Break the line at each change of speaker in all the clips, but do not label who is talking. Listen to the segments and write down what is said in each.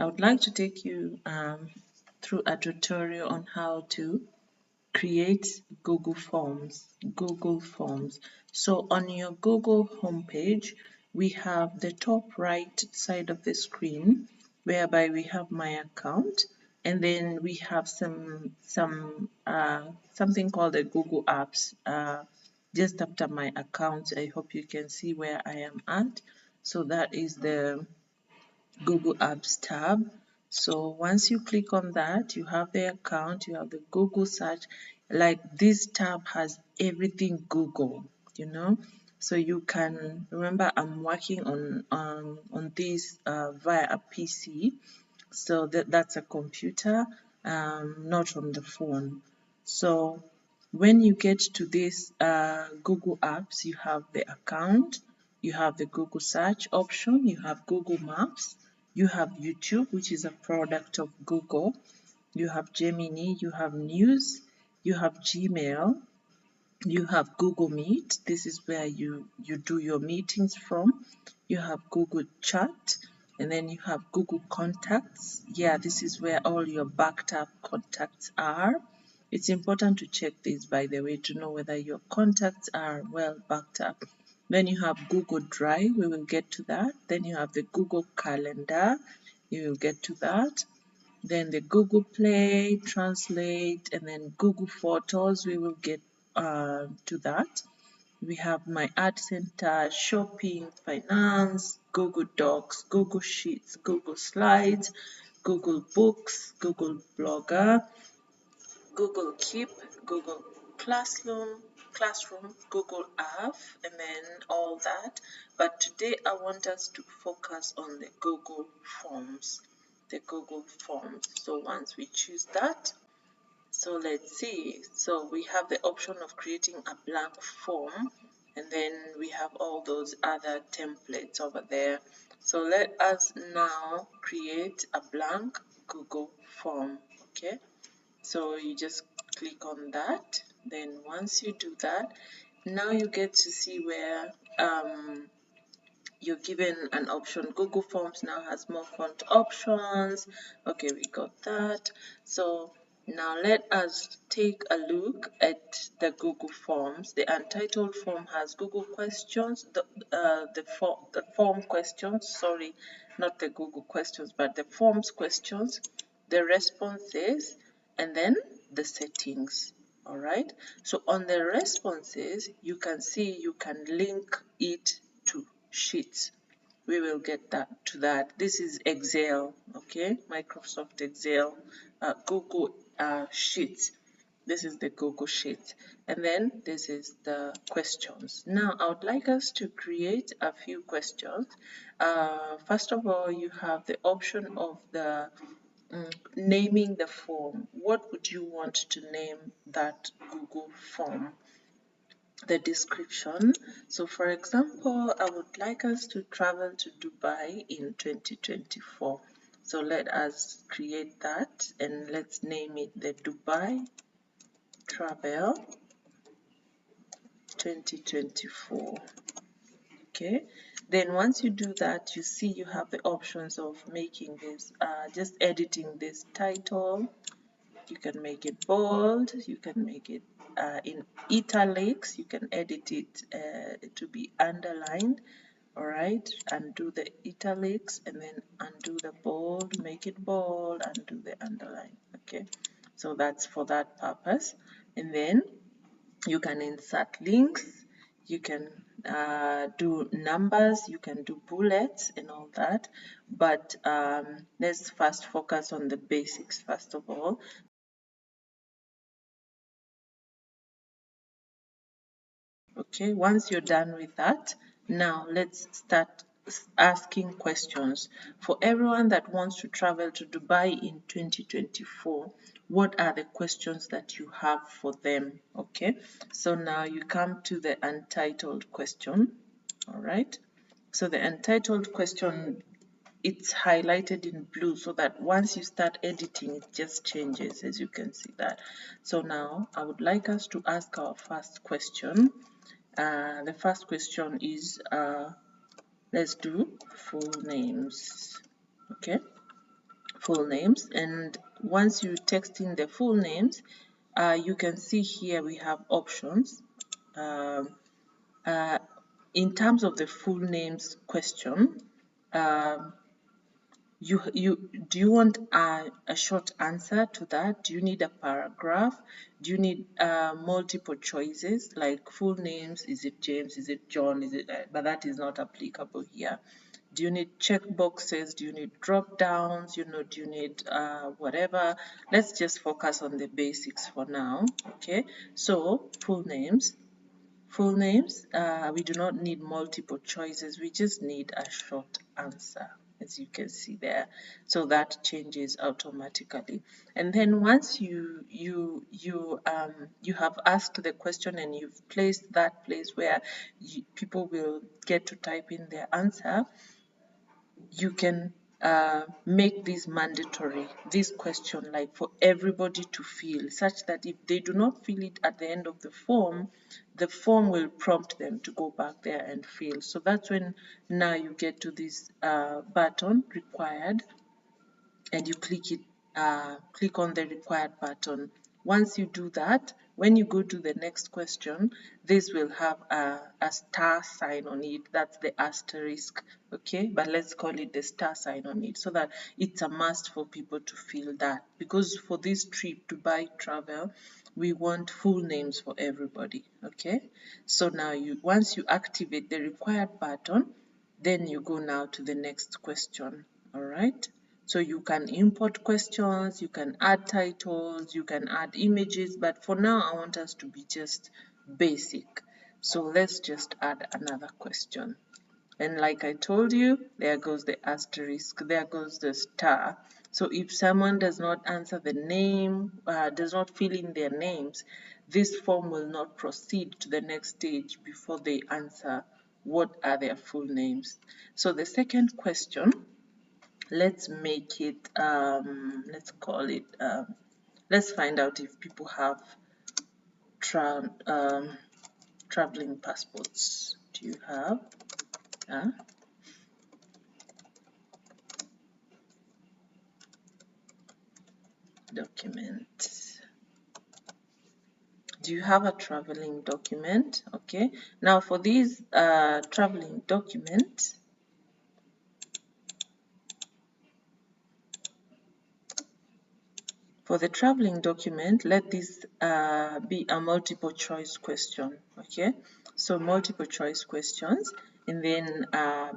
I would like to take you through a tutorial on how to create Google Forms. So on your Google homepage, we have the top right side of the screen whereby we have my account, and then we have something called the Google Apps just after my account. I hope you can see where I am at. So that is the Google Apps tab. So once you click on that, you have the account, you have the Google search. Like this tab has everything Google, you know. So you can remember I'm working on this via a PC. So that's a computer, not on the phone. So when you get to this Google Apps, you have the account, you have the Google search option, you have Google Maps, you have YouTube, which is a product of Google, you have Gemini, you have News, you have Gmail, you have Google Meet. This is where you do your meetings from. You have Google Chat, and then you have Google Contacts. Yeah, this is where all your backed up contacts are. It's important to check this, by the way, to know whether your contacts are well backed up. Then you have Google Drive. We will get to that. Then you have the Google Calendar. You will get to that. Then the Google Play, Translate, and then Google Photos. We will get to that. We have my Art Center, Shopping, Finance, Google Docs, Google Sheets, Google Slides, Google Books, Google Blogger, Google Keep, Google Classroom, Google Earth, and then all that. But today I want us to focus on the Google Forms. So once we choose that, so let's see. So we have the option of creating a blank form, and then we have all those other templates over there. So let us now create a blank Google form. Okay, so you just click on that. Then once you do that, now you get to see where you're given an option. Google Forms now has more font options. Okay, we got that. So now let us take a look at the Google Forms. The Untitled form has Google questions, the form questions, sorry, not the Google questions, but the forms questions, the responses, and then the settings. All right. So on the responses, you can see you can link it to sheets. We will get to that. This is Excel, okay? Microsoft Excel, Google Sheets. This is the Google Sheet. And then this is the questions. Now, I would like us to create a few questions. First of all, you have the option of the naming the form. What would you want to name that Google form? The description. So for example, I would like us to travel to Dubai in 2024. So let us create that and let's name it the Dubai Travel 2024. Okay, then once you do that, you see you have the options of making this, just editing this title. You can make it bold, you can make it in italics, you can edit it to be underlined. All right, undo the italics and then undo the bold, make it bold, undo the underline. Okay, so that's for that purpose. And then you can insert links, you can do numbers, you can do bullets and all that, but let's first focus on the basics first of all. Okay, once you're done with that, now let's start asking questions. For everyone that wants to travel to Dubai in 2024, what are the questions that you have for them? Okay, so now you come to the untitled question. All right, so the untitled question, it's highlighted in blue so that once you start editing, it just changes, as you can see that. So now I would like us to ask our first question. The first question is, let's do full names. Okay, full names. And once you text in the full names, you can see here we have options. Um, in terms of the full names question, um, do you want a short answer to that? Do you need a paragraph? Do you need multiple choices like full names? Is it James? Is it John? Is it? But that is not applicable here. Do you need check boxes? Do you need drop downs? Do you need whatever? Let's just focus on the basics for now. Okay, so full names. Full names, we do not need multiple choices, we just need a short answer, as you can see there. So that changes automatically. And then once you have asked the question and you've placed that place where people will get to type in their answer, you can make this mandatory, this question, like for everybody to fill, such that if they do not fill it at the end of the form will prompt them to go back there and fill. So that's when now you get to this button, required, and you click it, click on the required button. Once you do that, when you go to the next question, this will have a star sign on it. That's the asterisk, okay? But let's call it the star sign on it so that it's a must for people to fill that. Because for this trip, Dubai travel, we want full names for everybody, okay? So now once you activate the required button, then you go now to the next question, all right? So you can import questions, you can add titles, you can add images, but for now I want us to be just basic. So let's just add another question. And like I told you, there goes the asterisk, there goes the star. So if someone does not answer the name, does not fill in their names, this form will not proceed to the next stage before they answer what are their full names. So the second question, let's make it, let's call it, let's find out if people have traveling passports. Do you have? Document. Do you have a traveling document? Okay. Now for these traveling document, for the traveling document, let this be a multiple choice question, okay? So multiple choice questions, and then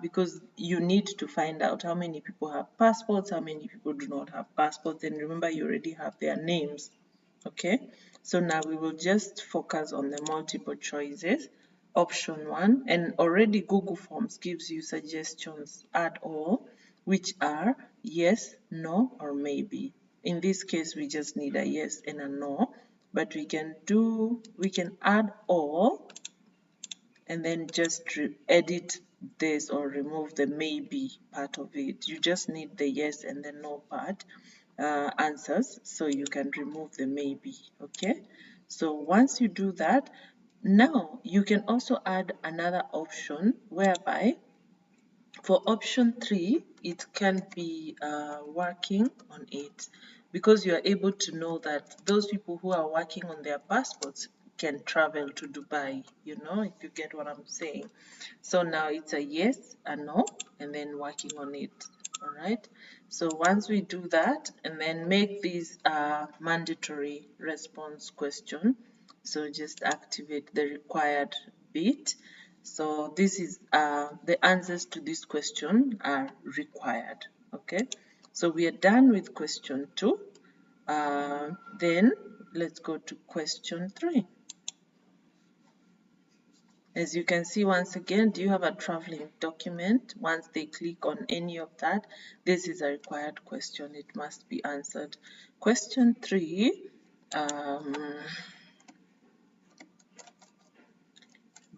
because you need to find out how many people have passports, how many people do not have passports, and remember you already have their names, okay? So now we will just focus on the multiple choices. Option 1, and already Google Forms gives you suggestions, add all, which are yes, no, or maybe. In this case, we just need a yes and a no, but we can add all and then just edit this or remove the maybe part of it. You just need the yes and the no part answers, so you can remove the maybe, okay? So once you do that, now you can also add another option whereby for option 3, it can be working on it, because you are able to know that those people who are working on their passports can travel to Dubai, if you get what I'm saying. So now it's a yes, a no, and then working on it, all right? So once we do that, and then make this mandatory response question, so just activate the required bit. So this is the answers to this question are required, okay? So we are done with question 2. Then let's go to question 3. As you can see, once again, do you have a traveling document? Once they click on any of that, this is a required question. It must be answered. Question 3,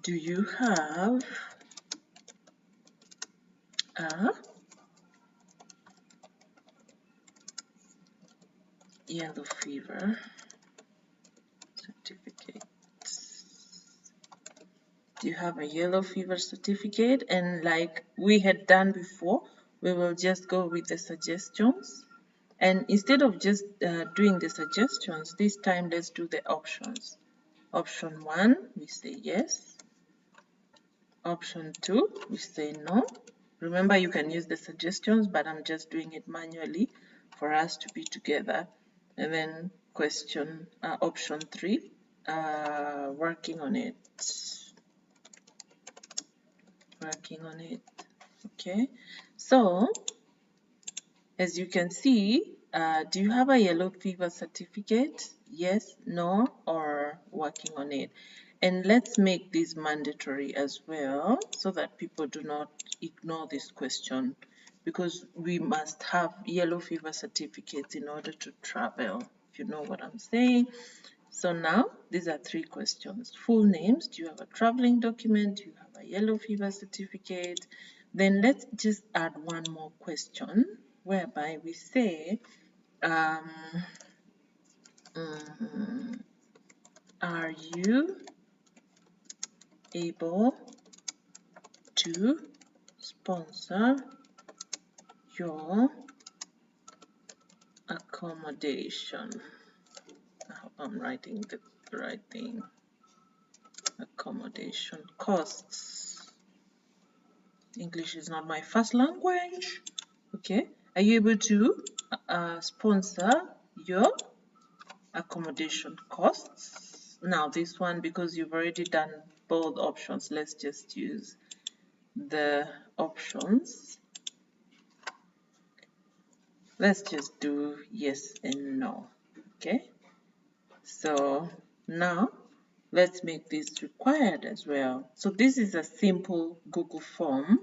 do you have a yellow fever certificate? Do you have a yellow fever certificate? And like we had done before, we will just go with the suggestions. And instead of just doing the suggestions, this time let's do the options. Option 1, we say yes. Option 2, we say no. Remember, you can use the suggestions, but I'm just doing it manually for us to be together. And then option 3, working on it. Working on it. Okay, so as you can see, do you have a yellow fever certificate? Yes, no, or working on it. And let's make this mandatory as well so that people do not ignore this question, because we must have yellow fever certificates in order to travel, if you know what I'm saying. So now these are 3 questions. Full names, do you have a traveling document? Do you have a yellow fever certificate? Then let's just add one more question whereby we say, are you able to sponsor your accommodation? I hope I'm writing the right thing. Accommodation costs. English is not my first language. Okay, are you able to sponsor your accommodation costs? Now this one, because you've already done both options, let's just use the options. Let's just do yes and no. Okay, so now let's make this required as well. So this is a simple Google form.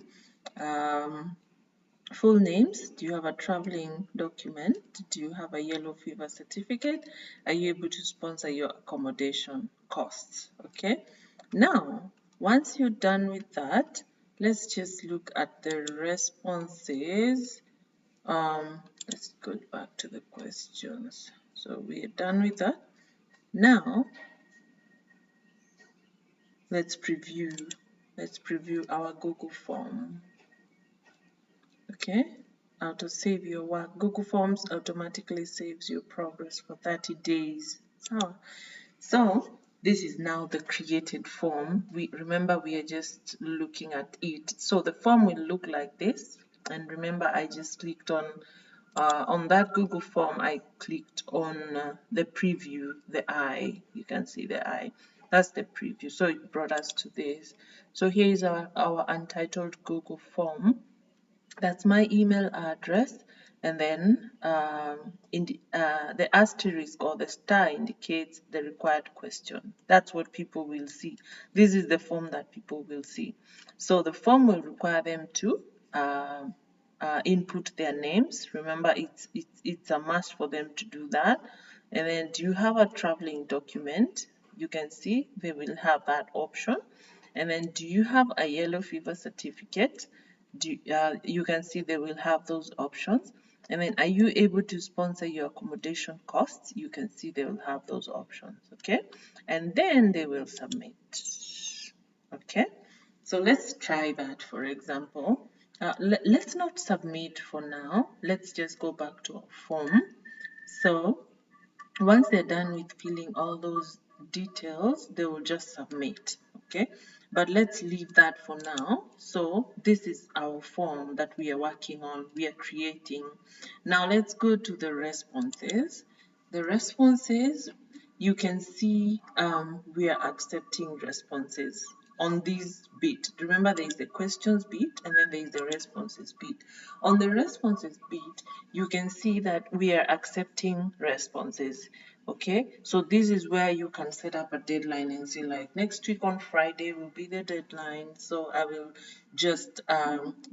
Full names, do you have a traveling document? Do you have a yellow fever certificate? Are you able to sponsor your accommodation costs? Okay, now once you're done with that, let's just look at the responses. Let's go back to the questions. So we're done with that. Now let's preview our Google form. Okay, to save your work. Google Forms automatically saves your progress for 30 days. So this is now the created form. Remember we are just looking at it. So the form will look like this. And remember, I just clicked on that Google form. I clicked on the preview, the eye. You can see the eye. That's the preview. So it brought us to this. So here is our Untitled Google form. That's my email address, and then the asterisk or the star indicates the required question. That's what people will see. This is the form that people will see. So the form will require them to input their names. Remember, it's a must for them to do that. And then, do you have a traveling document? You can see they will have that option. And then, do you have a yellow fever certificate? You can see they will have those options. And then, are you able to sponsor your accommodation costs? You can see they will have those options. Okay, and then they will submit. Okay, so let's try that. For example, let's not submit for now. Let's just go back to our form. So once they're done with filling all those details, they will just submit. Okay, but let's leave that for now. So this is our form that we are working on, we are creating. Now let's go to the responses. The responses, you can see we are accepting responses on this bit. Remember, there is the questions bit and then there is the responses bit. On the responses bit, you can see that we are accepting responses. Okay, so this is where you can set up a deadline and say, like, next week on Friday will be the deadline, so I will just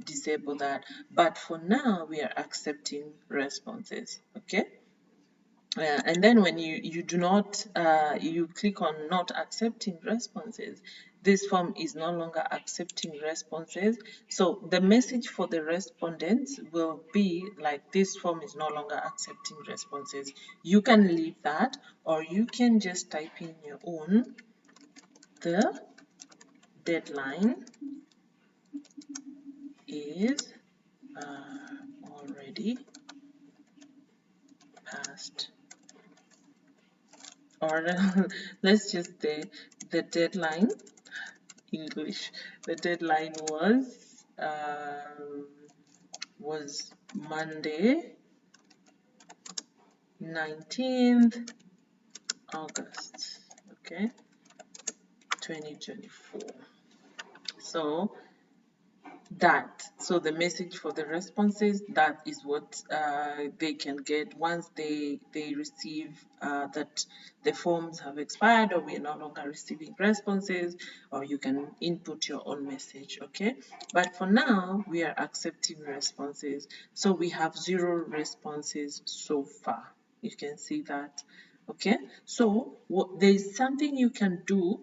disable that. But for now, we are accepting responses. Okay, and then when you do not you click on not accepting responses, this form is no longer accepting responses. So the message for the respondents will be like, this form is no longer accepting responses. You can leave that, or you can just type in your own. The deadline is already passed. Or let's just say the deadline, English, the deadline was Monday, 19th August, okay, 2024. So the message for the responses, that is what they can get once they receive that the forms have expired, or we are no longer receiving responses, or you can input your own message. Okay, but for now we are accepting responses, so we have 0 responses so far. You can see that. Okay, so there is something you can do.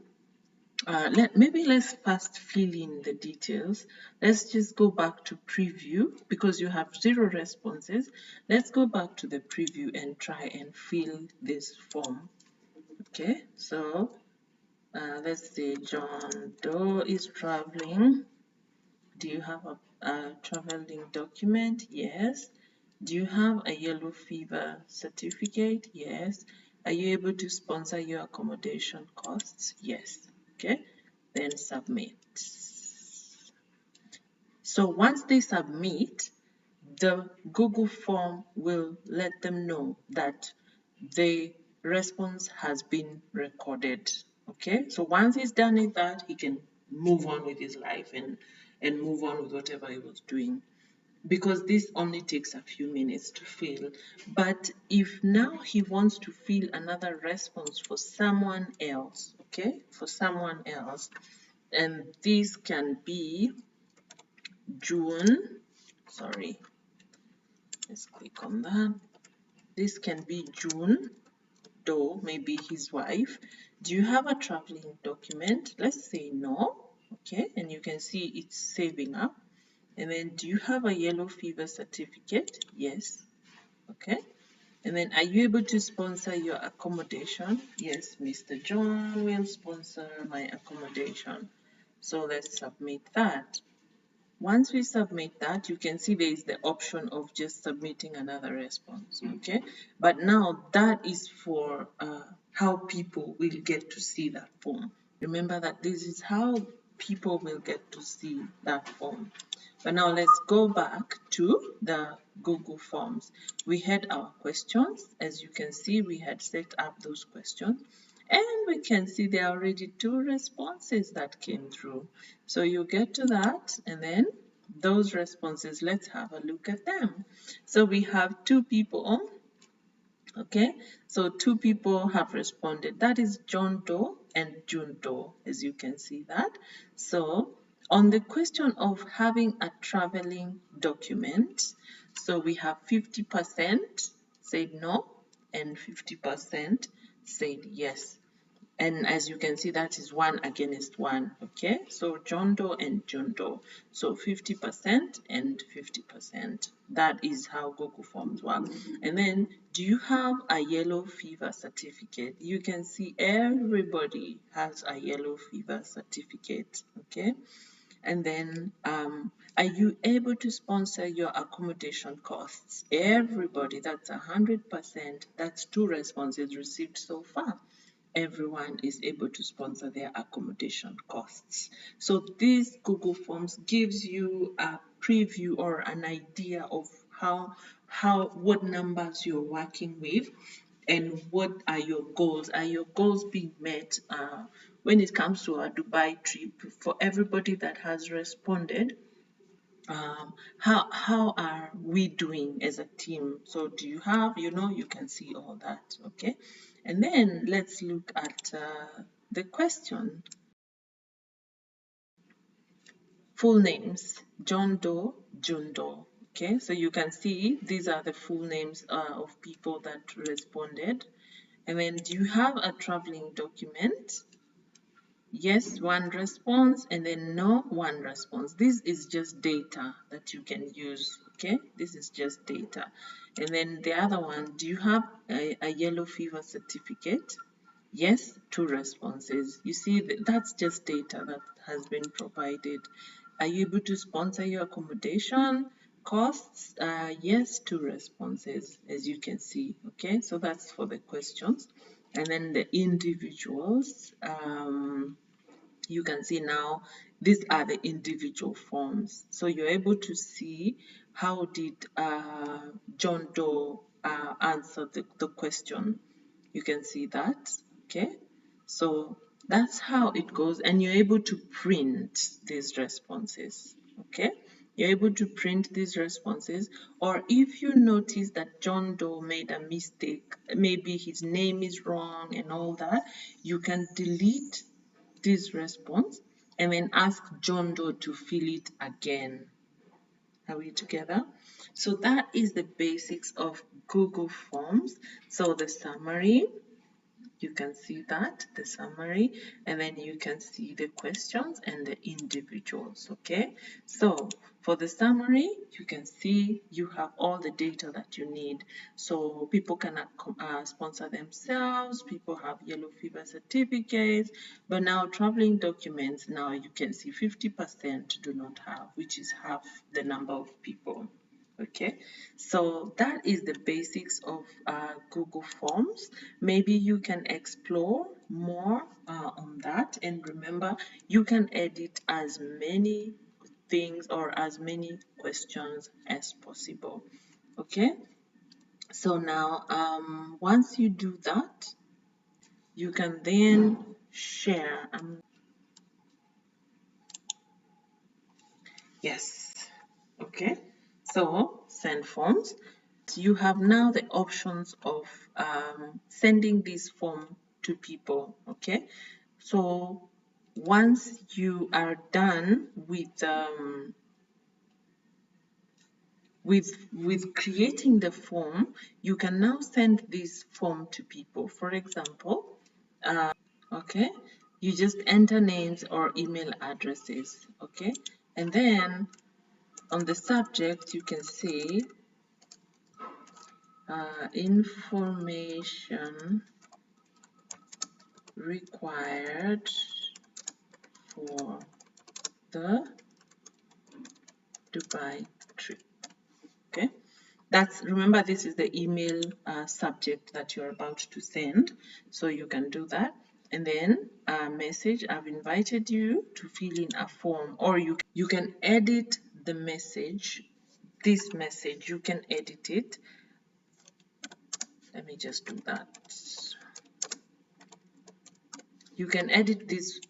Maybe let's first fill in the details. Let's just go back to preview because you have 0 responses. Let's go back to the preview and try and fill this form. Okay, so let's say John Doe is traveling. Do you have a traveling document? Yes. Do you have a yellow fever certificate? Yes. Are you able to sponsor your accommodation costs? Yes. Okay, then submit. So once they submit, the Google form will let them know that the response has been recorded. Okay, so once he's done with that, he can move on with his life and move on with whatever he was doing, because this only takes a few minutes to fill. But if now he wants to fill another response for someone else, okay, for someone else, and this can be June, sorry, let's click on that. This can be June Doe, maybe his wife. Do you have a traveling document? Let's say no, okay, and you can see it's saving up. And then, do you have a yellow fever certificate? Yes. Okay. And then, are you able to sponsor your accommodation? Yes, Mr. John will sponsor my accommodation. So let's submit that. Once we submit that, you can see there is the option of just submitting another response. Okay. But now that is for how people will get to see that form. Remember that this is how people will get to see that form. But now let's go back to the Google Forms. We had our questions. As you can see, we had set up those questions. And we can see there are already 2 responses that came through. So you get to that, and then those responses, let's have a look at them. So we have 2 people. Okay, so 2 people have responded. That is John Doe and June Doe, as you can see that. So on the question of having a traveling document, so we have 50% said no and 50% said yes. And as you can see, that is 1 against 1. Okay, so John Doe and June Doe. So 50% and 50%. That is how Google Forms work. And then, do you have a yellow fever certificate? You can see everybody has a yellow fever certificate. Okay, and then, are you able to sponsor your accommodation costs? Everybody, that's 100%. That's 2 responses received so far. Everyone is able to sponsor their accommodation costs. So this Google Forms gives you a preview or an idea of what numbers you're working with and what are your goals. Are your goals being met when it comes to a Dubai trip? For everybody that has responded, how are we doing as a team? So do you have, you can see all that. Okay, and then let's look at the question. Full names: John Doe, June Doe. Okay, so you can see these are the full names of people that responded. And then, do you have a traveling document? Yes, 1 response, and then no, 1 response. This is just data that you can use. Okay, this is just data. And then the other one, do you have a yellow fever certificate? Yes, 2 responses. You see, that's just data that has been provided. Are you able to sponsor your accommodation costs, yes, 2 responses, as you can see. Okay, so that's for the questions. And then the individuals, you can see now these are the individual forms. So you're able to see how did John Doe answer the question. You can see that. Okay, so that's how it goes, and you're able to print these responses. Okay, you're able to print these responses, or if you notice that John Doe made a mistake, maybe his name is wrong and all that, you can delete this response and then ask John Doe to fill it again. Are we together? So that is the basics of Google Forms. So the summary, you can see that, the summary, and then you can see the questions and the individuals. Okay, so for the summary, you can see you have all the data that you need. So people cannot sponsor themselves, people have yellow fever certificates, but now traveling documents, now you can see 50% do not have, which is half the number of people. Okay, so that is the basics of Google Forms. Maybe you can explore more on that, and remember, you can edit as many things or as many questions as possible. Okay, so now once you do that, you can then share. Yes, okay, so send forms. You have now the options of sending this form to people. Okay, so once you are done with creating the form, you can now send this form to people. For example, okay, you just enter names or email addresses. Okay, and then on the subject you can say information required for the Dubai trip. Okay, that's, remember, this is the email subject that you're about to send, so you can do that. And then message, I've invited you to fill in a form, or you can edit the message. This message, you can edit it. Let me just do that. You can edit this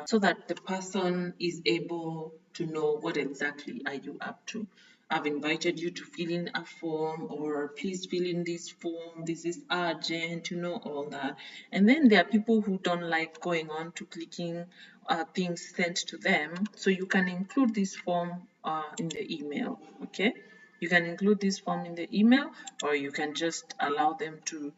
so that the person is able to know what exactly are you up to. I've invited you to fill in a form, or please fill in this form, this is urgent, you know, all that. And then there are people who don't like going on to clicking things sent to them, so you can include this form in the email. Okay, you can include this form in the email, or you can just allow them to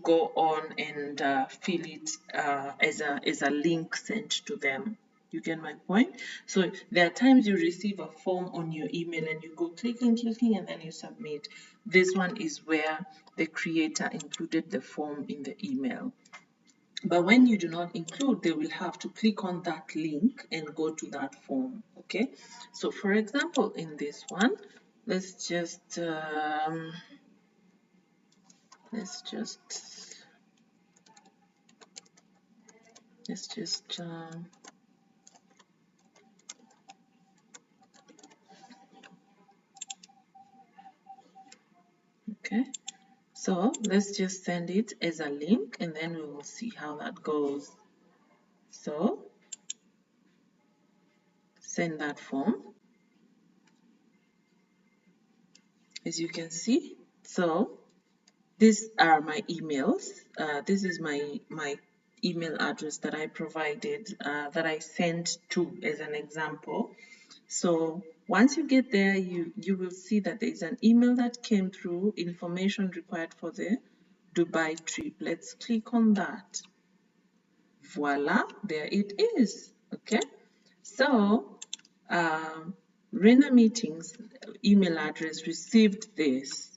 go on and fill it as a link sent to them. You get my point? So there are times you receive a form on your email and you go clicking, and then you submit. This one is where the creator included the form in the email. But when you do not include, they will have to click on that link and go to that form. Okay, so for example, in this one, let's just let's just okay, so let's just send it as a link, and then we will see how that goes. So send that form, as you can see. So these are my emails. This is my email address that I provided, that I sent to as an example. So once you get there, you will see that there is an email that came through, information required for the Dubai trip. Let's click on that. Voila, there it is. Okay, so Rena Meetings email address received this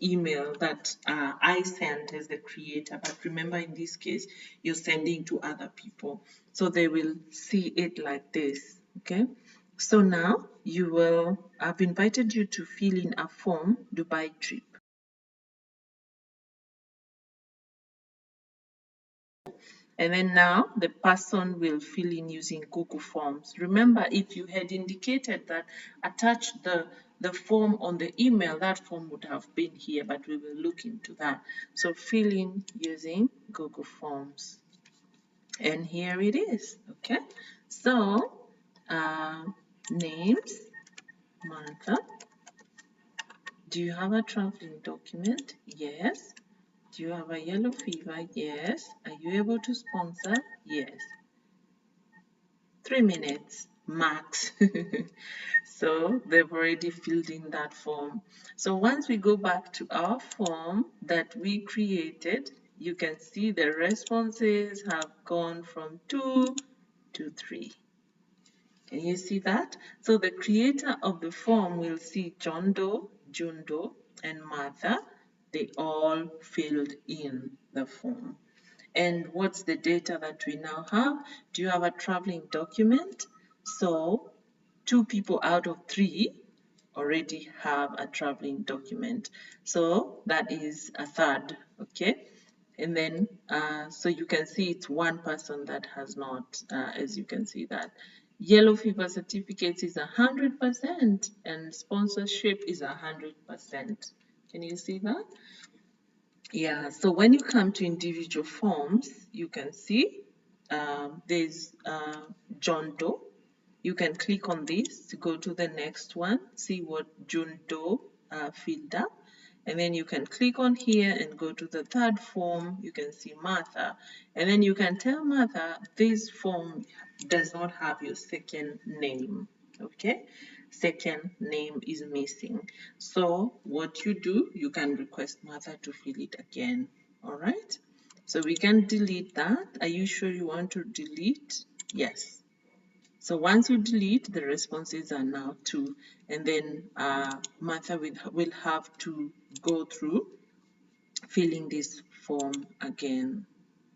email that I sent as the creator, but remember, in this case you're sending to other people, so they will see it like this. Okay, So now I've invited you to fill in a form, Dubai trip. And then now the person will fill in using Google Forms. Remember, if you had indicated that attach the form on the email, that form would have been here, but we will look into that. So fill in using Google Forms. And here it is, okay? So, names, Martha. Do you have a traveling document? Yes. Do you have a yellow fever? Yes. Are you able to sponsor? Yes. 3 minutes max. So they've already filled in that form. So once we go back to our form that we created, you can see the responses have gone from 2 to 3. Can you see that? So the creator of the form will see John Doe, June Doe, and Martha. They all filled in the form. And what's the data that we now have? Do you have a traveling document? So 2 people out of 3 already have a traveling document. So that is a third, okay? And then, so you can see it's one person that has not, as you can see that. Yellow fever certificates is 100% and sponsorship is 100%. Can you see that? Yeah, so when you come to individual forms, you can see there's John Doe. You can click on this to go to the next one, see what John Doe filled up. And then you can click on here and go to the third form. You can see Martha. And then you can tell Martha, this form does not have your second name, okay? Second name is missing. So what you do, you can request Martha to fill it again, all right? So we can delete that. Are you sure you want to delete? Yes. So once you delete, the responses are now 2, and then Martha will have to go through filling this form again,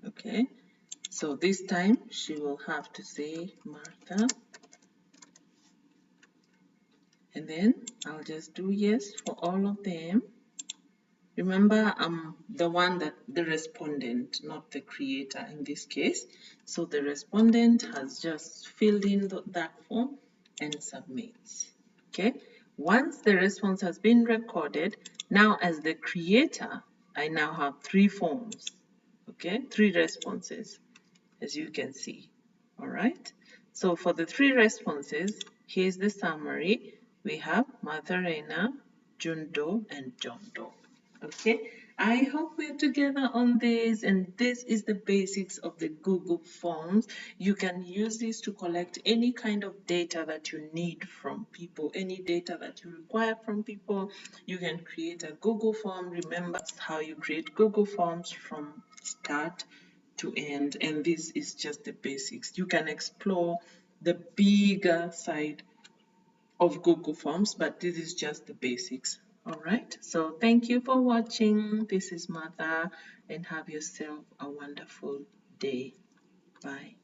okay? So this time she will have to say Martha, and then I'll just do yes for all of them. Remember, I'm the one that the respondent, not the creator in this case. So the respondent has just filled in that form and submits. Okay. Once the response has been recorded, now as the creator, I now have 3 forms. Okay, 3 responses, as you can see. All right. So for the 3 responses, here's the summary. We have Martha Reina, June Doe, and John Doe. Okay, I hope we're together on this, and this is the basics of the Google Forms. You can use this to collect any kind of data that you need from people, any data that you require from people. You can create a Google Form. Remember how you create Google Forms from start to end, and this is just the basics. You can explore the bigger side of Google Forms, but this is just the basics. All right, so thank you for watching. This is Martha, and have yourself a wonderful day. Bye.